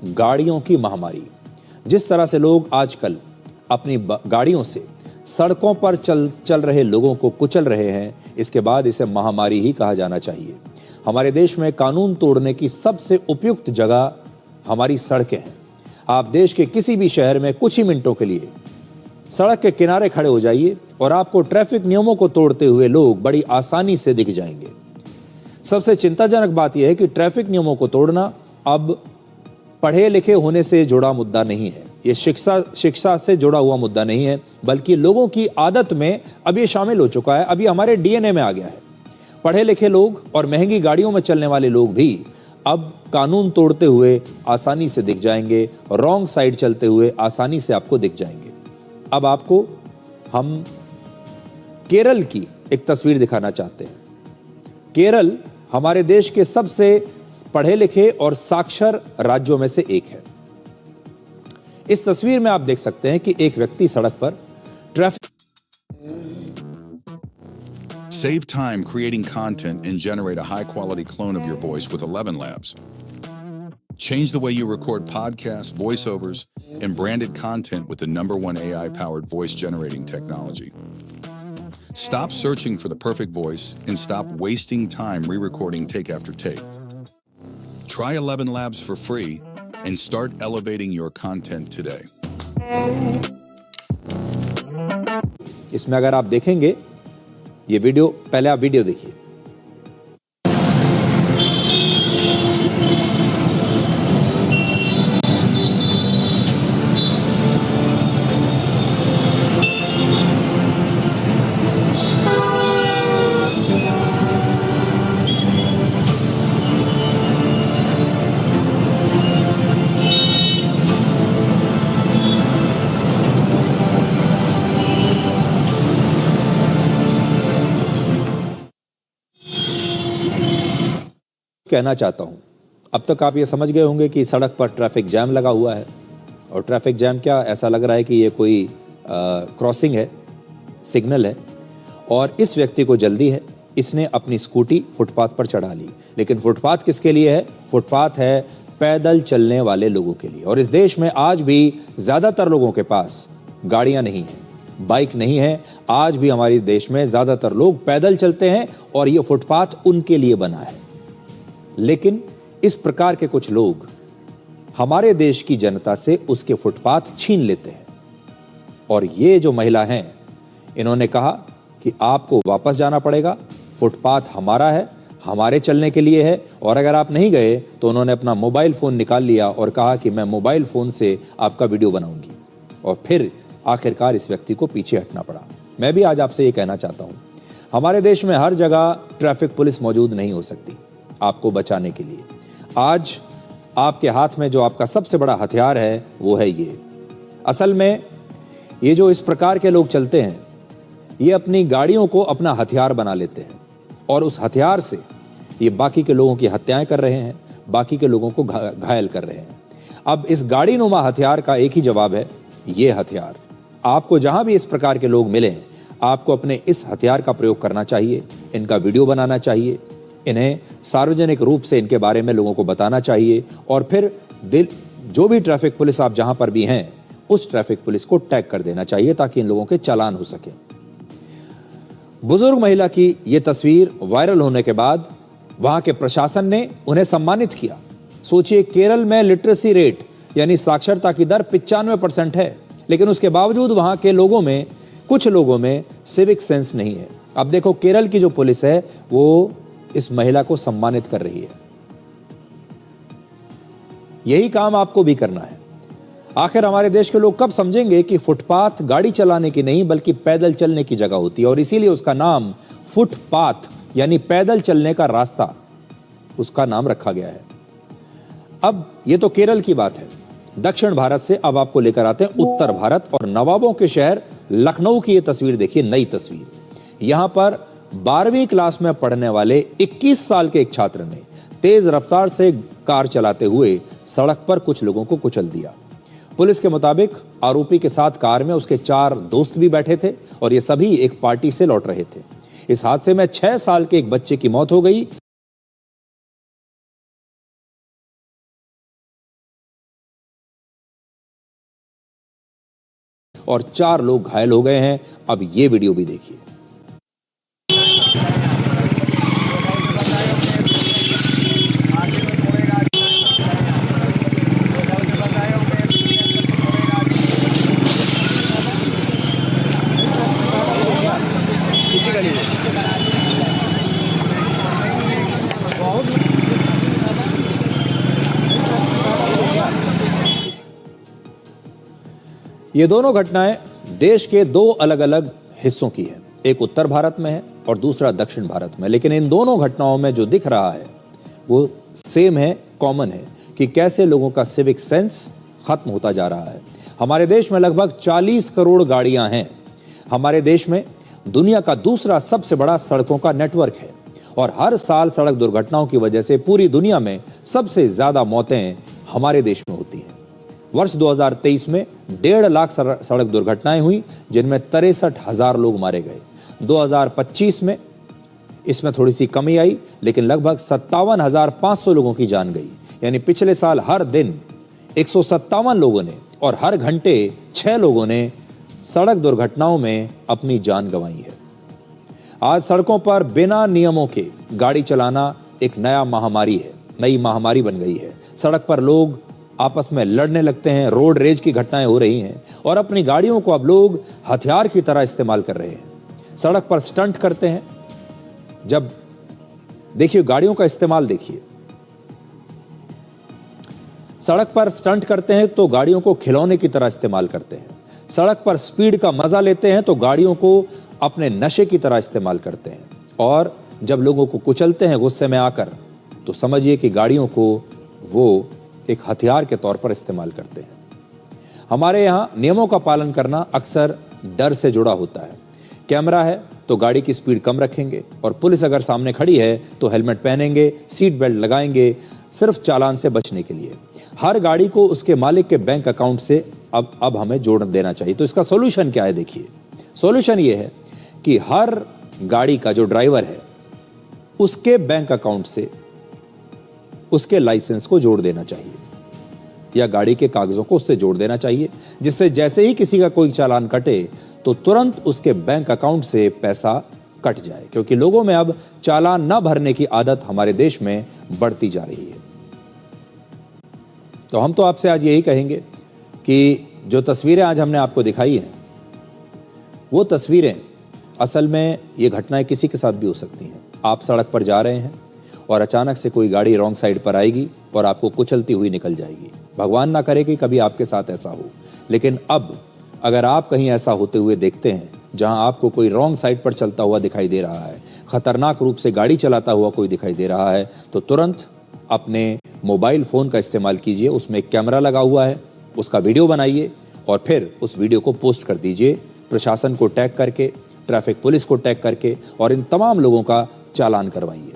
गाड़ियों की महामारी। जिस तरह से लोग आजकल अपनी गाड़ियों से सड़कों पर चल रहे लोगों को कुचल रहे हैं, इसके बाद इसे महामारी ही कहा जाना चाहिए। हमारे देश में कानून तोड़ने की सबसे उपयुक्त जगह हमारी सड़कें हैं। आप देश के किसी भी शहर में कुछ ही मिनटों के लिए सड़क के किनारे खड़े हो जाइए और आपको ट्रैफिक नियमों को तोड़ते हुए लोग बड़ी आसानी से दिख जाएंगे। सबसे चिंताजनक बात यह है कि ट्रैफिक नियमों को तोड़ना अब पढ़े लिखे होने से जुड़ा मुद्दा नहीं है, ये शिक्षा से जुड़ा हुआ मुद्दा नहीं है, बल्कि लोगों की आदत में अब ये शामिल हो चुका है, अभी हमारे डीएनए में आ गया है। पढ़े लिखे लोग और महंगी गाड़ियों में चलने वाले लोग भी अब कानून तोड़ते हुए आसानी से दिख जाएंगे, रॉन्ग साइड चलते हुए आसानी से आपको दिख जाएंगे। अब आपको हम केरल की एक तस्वीर दिखाना चाहते हैं। केरल हमारे देश के सबसे पढ़े लिखे और साक्षर राज्यों में से एक है। इस तस्वीर में आप देख सकते हैं कि एक व्यक्ति सड़क पर traffic Save time creating content and generate a high-quality clone of your voice with 11 Labs. Change the way you record podcasts, voiceovers, and branded content with the #1 AI-powered voice-generating technology. Stop searching for the perfect voice and stop wasting time re-recording take after take. Try 11 Labs for free and start elevating your content today. इसमें अगर आप देखेंगे ये video, पहले आप video देखिए। कहना चाहता हूं, अब तक आप ये समझ गए होंगे कि सड़क पर ट्रैफिक जैम लगा हुआ है। और ट्रैफिक जैम क्या, ऐसा लग रहा है कि ये कोई क्रॉसिंग है, सिग्नल है और इस व्यक्ति को जल्दी है। इसने अपनी स्कूटी फुटपाथ पर चढ़ा ली। लेकिन फुटपाथ किसके लिए है? फुटपाथ है पैदल चलने वाले लोगों के लिए। और इस देश में आज भी ज़्यादातर लोगों के पास गाड़ियां नहीं हैं, बाइक नहीं है। आज भी हमारे देश में ज़्यादातर लोग पैदल चलते हैं और ये फुटपाथ उनके लिए बना है। लेकिन इस प्रकार के कुछ लोग हमारे देश की जनता से उसके फुटपाथ छीन लेते हैं। और ये जो महिला हैं, इन्होंने कहा कि आपको वापस जाना पड़ेगा, फुटपाथ हमारा है, हमारे चलने के लिए है। और अगर आप नहीं गए तो उन्होंने अपना मोबाइल फ़ोन निकाल लिया और कहा कि मैं मोबाइल फ़ोन से आपका वीडियो बनाऊंगी। और फिर आखिरकार इस व्यक्ति को पीछे हटना पड़ा। मैं भी आज आपसे ये कहना चाहता हूँ, हमारे देश में हर जगह ट्रैफिक पुलिस मौजूद नहीं हो सकती आपको बचाने के लिए। आज आपके हाथ में जो आपका सबसे बड़ा हथियार है वो है ये। असल में ये जो इस प्रकार के लोग चलते हैं, ये अपनी गाड़ियों को अपना हथियार बना लेते हैं और उस हथियार से ये बाकी के लोगों की हत्याएं कर रहे हैं, बाकी के लोगों को घायल कर रहे हैं। अब इस गाड़ी नुमा हथियार का एक ही जवाब है, ये हथियार। आपको जहां भी इस प्रकार के लोग मिले हैं, आपको अपने इस हथियार का प्रयोग करना चाहिए, इनका वीडियो बनाना चाहिए, इन्हें सार्वजनिक रूप से इनके बारे में लोगों को बताना चाहिए और फिर जो भी ट्रैफिक पुलिस आप जहां पर भी हैं, उस ट्रैफिक पुलिस को टैग कर देना चाहिए ताकि इन लोगों के चालान हो सके। बुजुर्ग महिला की यह तस्वीर वायरल होने के बाद वहां के प्रशासन ने उन्हें सम्मानित किया। सोचिए, केरल में लिटरेसी रेट यानी साक्षरता की दर 95% है, लेकिन उसके बावजूद वहां के लोगों में, कुछ लोगों में सिविक सेंस नहीं है। अब देखो, केरल की जो पुलिस है वो इस महिला को सम्मानित कर रही है। यही काम आपको भी करना है। आखिर हमारे देश के लोग कब समझेंगे कि फुटपाथ गाड़ी चलाने की नहीं बल्कि पैदल चलने की जगह होती है और इसीलिए उसका नाम फुटपाथ यानी पैदल चलने का रास्ता उसका नाम रखा गया है। अब ये तो केरल की बात है। दक्षिण भारत से अब आपको लेकर आते हैं उत्तर भारत और नवाबों के शहर लखनऊ की ये तस्वीर देखिए, नई तस्वीर। यहां पर 12वीं क्लास में पढ़ने वाले 21 साल के एक छात्र ने तेज रफ्तार से कार चलाते हुए सड़क पर कुछ लोगों को कुचल दिया। पुलिस के मुताबिक आरोपी के साथ कार में उसके 4 दोस्त भी बैठे थे और ये सभी एक पार्टी से लौट रहे थे। इस हादसे में 6 साल के एक बच्चे की मौत हो गई। और 4 लोग घायल हो गए हैं। अब ये वीडियो भी देखिए। ये दोनों घटनाएं देश के 2 अलग अलग हिस्सों की है। एक उत्तर भारत में है और दूसरा दक्षिण भारत में। लेकिन इन दोनों घटनाओं में जो दिख रहा है वो सेम है, कॉमन है कि कैसे लोगों का सिविक सेंस खत्म होता जा रहा है। हमारे देश में लगभग 40 करोड़ गाड़ियां हैं। हमारे देश में दुनिया का दूसरा सबसे बड़ा सड़कों का नेटवर्क है और हर साल सड़क दुर्घटनाओं की वजह से पूरी दुनिया में सबसे ज्यादा मौतें हमारे देश में होती हैं। वर्ष 2023 में 1.5 लाख सड़क दुर्घटनाएं हुई, जिनमें 63,000 लोग मारे गए। 2025 में इसमें थोड़ी सी कमी आई, लेकिन लगभग 57,500 लोगों की जान गई। यानी पिछले साल हर दिन 157 लोगों ने और हर घंटे 6 लोगों ने सड़क दुर्घटनाओं में अपनी जान गंवाई है। आज सड़कों पर बिना नियमों के गाड़ी चलाना एक नया महामारी है, नई महामारी बन गई है। सड़क पर लोग आपस में लड़ने लगते हैं, रोड रेज की घटनाएं हो रही हैं और अपनी गाड़ियों को अब लोग हथियार की तरह इस्तेमाल कर रहे हैं। सड़क पर स्टंट करते हैं। जब देखिए गाड़ियों का इस्तेमाल देखिए, सड़क पर स्टंट करते हैं तो गाड़ियों को खिलौने की तरह इस्तेमाल करते हैं। सड़क पर स्पीड का मजा लेते हैं तो गाड़ियों को अपने नशे की तरह इस्तेमाल करते हैं। और जब लोगों को कुचलते हैं गुस्से में आकर, तो समझिए कि गाड़ियों को वो एक हथियार के तौर पर इस्तेमाल करते हैं। हमारे यहाँ नियमों का पालन करना अक्सर डर से जुड़ा होता है। कैमरा है तो गाड़ी की स्पीड कम रखेंगे और पुलिस अगर सामने खड़ी है तो हेलमेट पहनेंगे, सीट बेल्ट लगाएंगे, सिर्फ चालान से बचने के लिए। हर गाड़ी को उसके मालिक के बैंक अकाउंट से अब हमें जोड़ देना चाहिए। तो इसका सॉल्यूशन क्या है? देखिए, सॉल्यूशन ये है कि हर गाड़ी का जो ड्राइवर है उसके बैंक अकाउंट से उसके लाइसेंस को जोड़ देना चाहिए या गाड़ी के कागजों को उससे जोड़ देना चाहिए, जिससे जैसे ही किसी का कोई चालान कटे तो तुरंत उसके बैंक अकाउंट से पैसा कट जाए। क्योंकि लोगों में अब चालान न भरने की आदत हमारे देश में बढ़ती जा रही है। तो हम तो आपसे आज यही कहेंगे कि जो तस्वीरें आज हमने आपको दिखाई हैं, वो तस्वीरें असल में ये घटनाएं किसी के साथ भी हो सकती हैं। आप सड़क पर जा रहे हैं और अचानक से कोई गाड़ी रॉन्ग साइड पर आएगी और आपको कुचलती हुई निकल जाएगी। भगवान ना करे कि कभी आपके साथ ऐसा हो, लेकिन अब अगर आप कहीं ऐसा होते हुए देखते हैं जहां आपको कोई रॉन्ग साइड पर चलता हुआ दिखाई दे रहा है, खतरनाक रूप से गाड़ी चलाता हुआ कोई दिखाई दे रहा है, तो तुरंत अपने मोबाइल फ़ोन का इस्तेमाल कीजिए। उसमें एक कैमरा लगा हुआ है, उसका वीडियो बनाइए और फिर उस वीडियो को पोस्ट कर दीजिए, प्रशासन को टैग करके, ट्रैफिक पुलिस को टैग करके, और इन तमाम लोगों का चालान करवाइए।